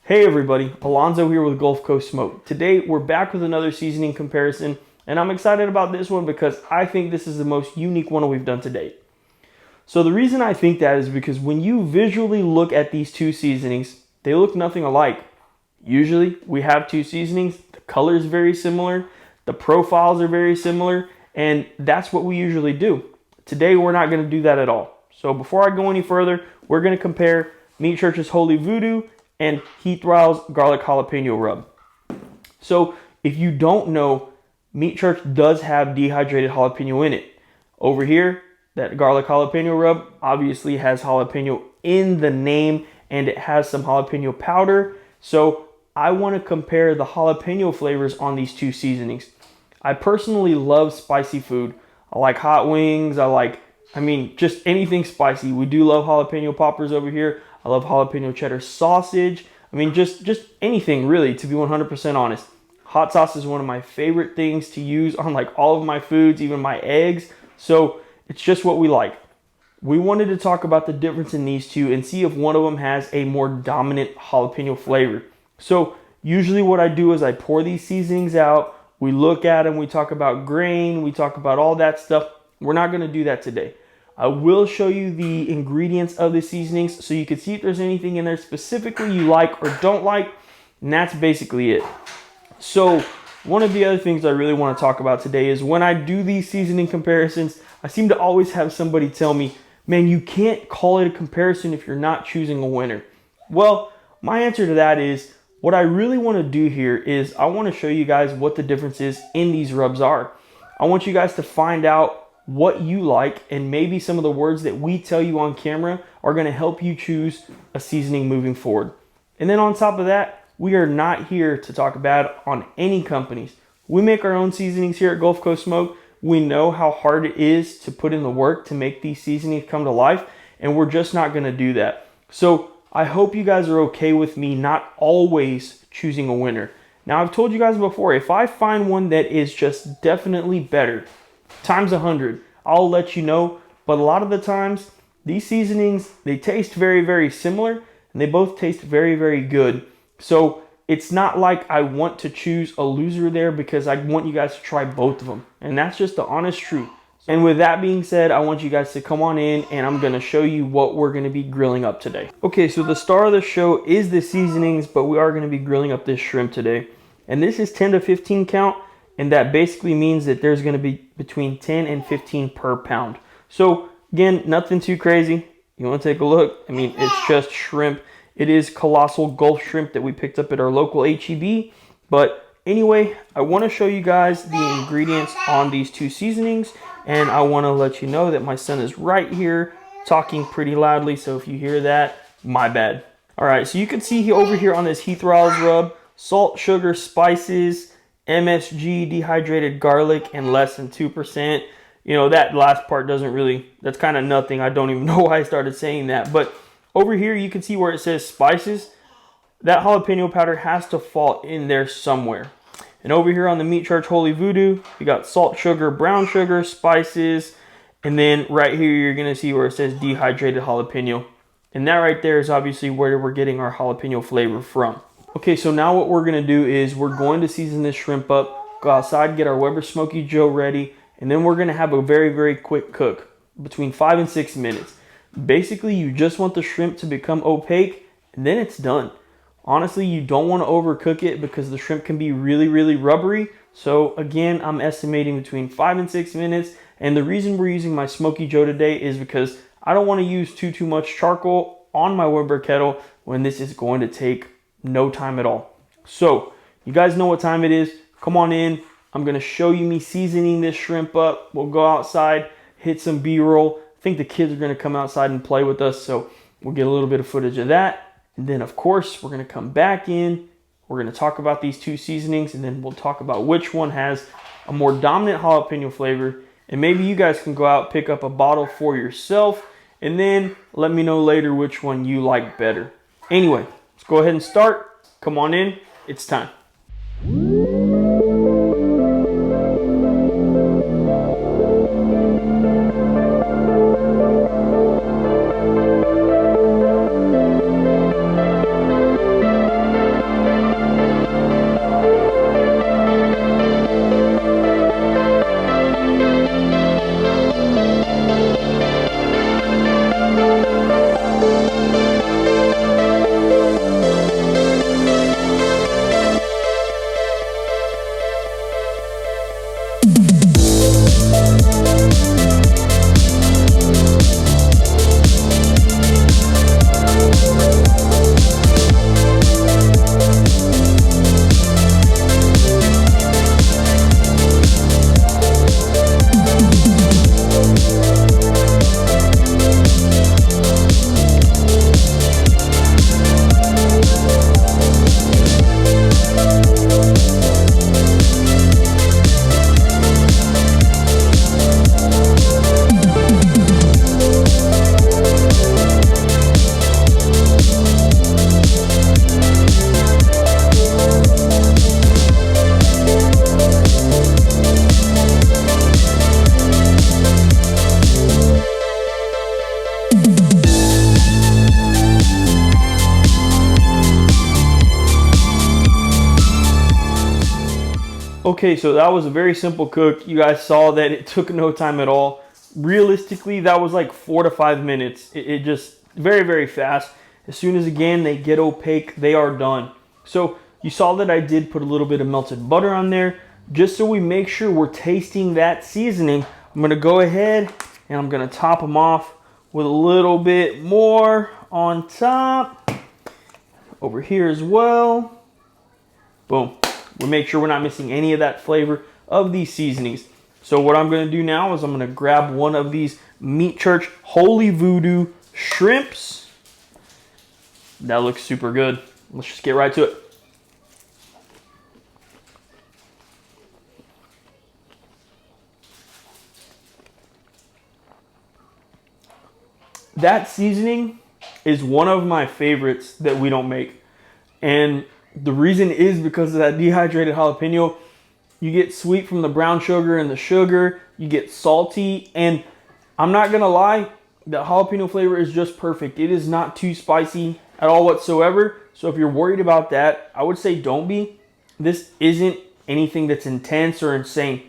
Hey everybody, Alonzo here with Gulf Coast Smoke. Today we're back with another seasoning comparison, and I'm excited about this one because I think this is the most unique one we've done to date. So the reason I think that is because when you visually look at these two seasonings, they look nothing alike. Usually we have two seasonings, the color is very similar, the profiles are very similar, and that's what we usually do. Today we're not going to do that at all. So before I go any further, we're going to compare Meat Church's Holy Voodoo and Heath Riles garlic jalapeno rub. So if you don't know, Meat Church does have dehydrated jalapeno in it. Over here, that garlic jalapeno rub obviously has jalapeno in the name, and it has some jalapeno powder. So I want to compare the jalapeno flavors on these two seasonings. I personally love spicy food. I like hot wings. Just anything spicy. We do love jalapeno poppers over here. I love jalapeno cheddar sausage. Just anything really, to be 100% honest. Hot sauce is one of my favorite things to use on like all of my foods, even my eggs. So it's just what we like. We wanted to talk about the difference in these two and see if one of them has a more dominant jalapeno flavor. So usually what I do is I pour these seasonings out. We look at them. We talk about grain. We talk about all that stuff. We're not going to do that today. I will show you the ingredients of the seasonings so you can see if there's anything in there specifically you like or don't like, and that's basically it. So one of the other things I really want to talk about today is when I do these seasoning comparisons, I seem to always have somebody tell me, man, you can't call it a comparison if you're not choosing a winner. Well, my answer to that is what I really want to do here is I want to show you guys what the differences in these rubs are. I want you guys to find out what you like, and maybe some of the words that we tell you on camera are going to help you choose a seasoning moving forward. And then on top of that, we are not here to talk bad on any companies. We make our own seasonings here at Gulf Coast Smoke. We know how hard it is to put in the work to make these seasonings come to life, and we're just not going to do that. So I hope you guys are okay with me not always choosing a winner. Now, I've told you guys before, if I find one that is just definitely better, times 100, I'll let you know. But a lot of the times, these seasonings, they taste very, very similar, and they both taste very, very good. So it's not like I want to choose a loser there because I want you guys to try both of them. And that's just the honest truth. And with that being said, I want you guys to come on in and I'm going to show you what we're going to be grilling up today. Okay, so the star of the show is the seasonings, but we are going to be grilling up this shrimp today. And this is 10 to 15 count. And that basically means that there's going to be between 10 and 15 per pound. So again, nothing too crazy. You want to take a look? It's just shrimp. It is colossal Gulf shrimp that we picked up at our local HEB. But anyway, I want to show you guys the ingredients on these two seasonings. And I want to let you know that my son is right here talking pretty loudly. So if you hear that, my bad. All right, so you can see over here on this Heath Riles rub, salt, sugar, spices, MSG, dehydrated garlic, and less than 2%. That last part that's kind of nothing. I don't even know why I started saying that. But over here, you can see where it says spices. That jalapeno powder has to fall in there somewhere. And over here on the Meat Church Holy Voodoo, we got salt, sugar, brown sugar, spices. And then right here, you're going to see where it says dehydrated jalapeno. And that right there is obviously where we're getting our jalapeno flavor from. Okay, so now what we're going to do is we're going to season this shrimp up, go outside, get our Weber Smoky Joe ready, and then we're going to have a very, very quick cook, between 5 and 6 minutes. Basically, you just want the shrimp to become opaque, and then it's done. Honestly, you don't want to overcook it because the shrimp can be really, really rubbery. So again, I'm estimating between 5 and 6 minutes, and the reason we're using my Smoky Joe today is because I don't want to use too much charcoal on my Weber kettle when this is going to take no time at all. So you guys know what time it is. Come on in. I'm going to show you me seasoning this shrimp up. We'll go outside, hit some B-roll. I think the kids are going to come outside and play with us, so we'll get a little bit of footage of that. And then of course we're going to come back in. We're going to talk about these two seasonings, and then we'll talk about which one has a more dominant jalapeno flavor. And maybe you guys can go out, pick up a bottle for yourself, and then let me know later which one you like better. Anyway, let's go ahead and start. Come on in. It's time. Okay, so that was a very simple cook. You guys saw that it took no time at all. Realistically, that was like 4 to 5 minutes. It just very, very fast. As soon as, again, they get opaque, they are done. So you saw that I did put a little bit of melted butter on there. Just so we make sure we're tasting that seasoning, I'm gonna go ahead and I'm gonna top them off with a little bit more on top. Over here as well. Boom. We'll make sure we're not missing any of that flavor of these seasonings. So what I'm gonna do now is I'm gonna grab one of these Meat Church Holy Voodoo shrimps. That looks super good. Let's just get right to it. That seasoning is one of my favorites that we don't make. And the reason is because of that dehydrated jalapeno. You get sweet from the brown sugar and the sugar. You get salty. And I'm not going to lie, the jalapeno flavor is just perfect. It is not too spicy at all whatsoever. So if you're worried about that, I would say don't be. This isn't anything that's intense or insane.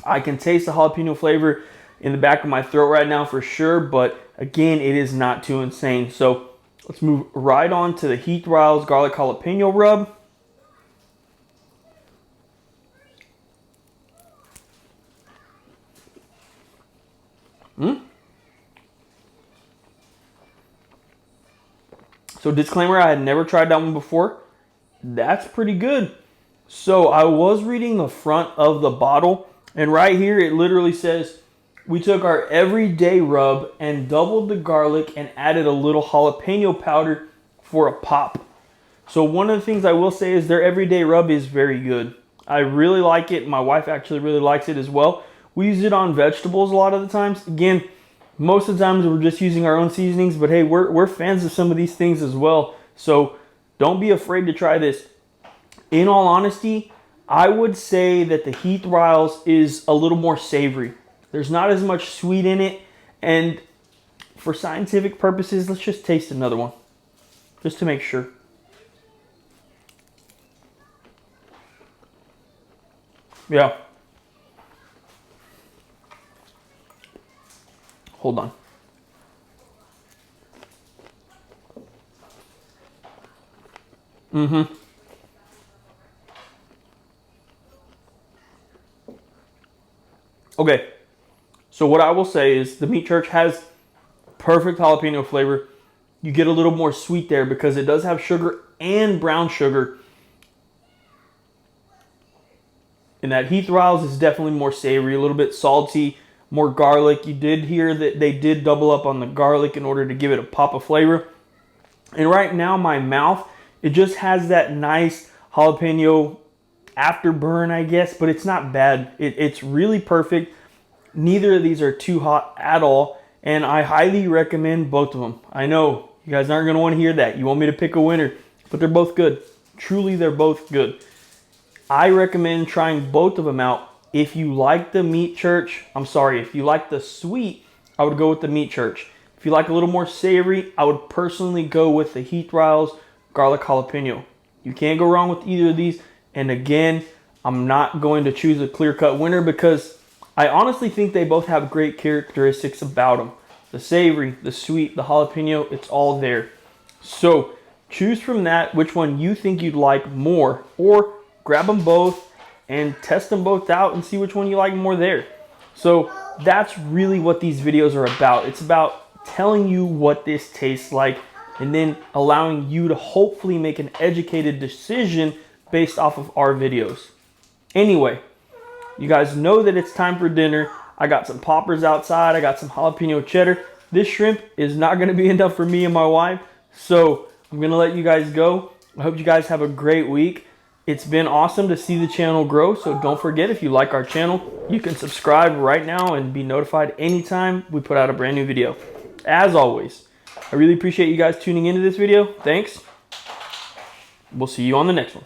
I can taste the jalapeno flavor in the back of my throat right now for sure. But again, it is not too insane. So let's move right on to the Heath Riles garlic jalapeno rub. So disclaimer, I had never tried that one before. That's pretty good. So I was reading the front of the bottle, and right here it literally says, we took our everyday rub and doubled the garlic and added a little jalapeno powder for a pop. So one of the things I will say is their everyday rub is very good. I really like it. My wife actually really likes it as well. We use it on vegetables a lot of the times. Again, most of the times we're just using our own seasonings, but hey, we're fans of some of these things as well. So don't be afraid to try this. In all honesty, I would say that the Heath Riles is a little more savory. There's not as much sweet in it. And for scientific purposes, let's just taste another one, just to make sure. Yeah. Hold on. Okay. So what I will say is the Meat Church has perfect jalapeno flavor. You get a little more sweet there because it does have sugar and brown sugar. And that Heath Riles is definitely more savory, a little bit salty, more garlic. You did hear that they did double up on the garlic in order to give it a pop of flavor. And right now my mouth, it just has that nice jalapeno afterburn, I guess, but it's not bad. It's really perfect. Neither of these are too hot at all, and I highly recommend both of them. I know you guys aren't going to want to hear that. You want me to pick a winner, but they're both good. Truly, they're both good. I recommend trying both of them out. If you like the Meat Church, if you like the sweet, I would go with the Meat Church. If you like a little more savory, I would personally go with the Heath Riles garlic jalapeno. You can't go wrong with either of these. And again, I'm not going to choose a clear-cut winner because I honestly think they both have great characteristics about them. The savory, the sweet, the jalapeno, it's all there. So choose from that which one you think you'd like more, or grab them both and test them both out and see which one you like more there. So that's really what these videos are about. It's about telling you what this tastes like and then allowing you to hopefully make an educated decision based off of our videos. Anyway, you guys know that it's time for dinner. I got some poppers outside. I got some jalapeno cheddar. This shrimp is not going to be enough for me and my wife, so I'm going to let you guys go. I hope you guys have a great week. It's been awesome to see the channel grow, so don't forget, if you like our channel, you can subscribe right now and be notified anytime we put out a brand new video. As always, I really appreciate you guys tuning into this video. Thanks. We'll see you on the next one.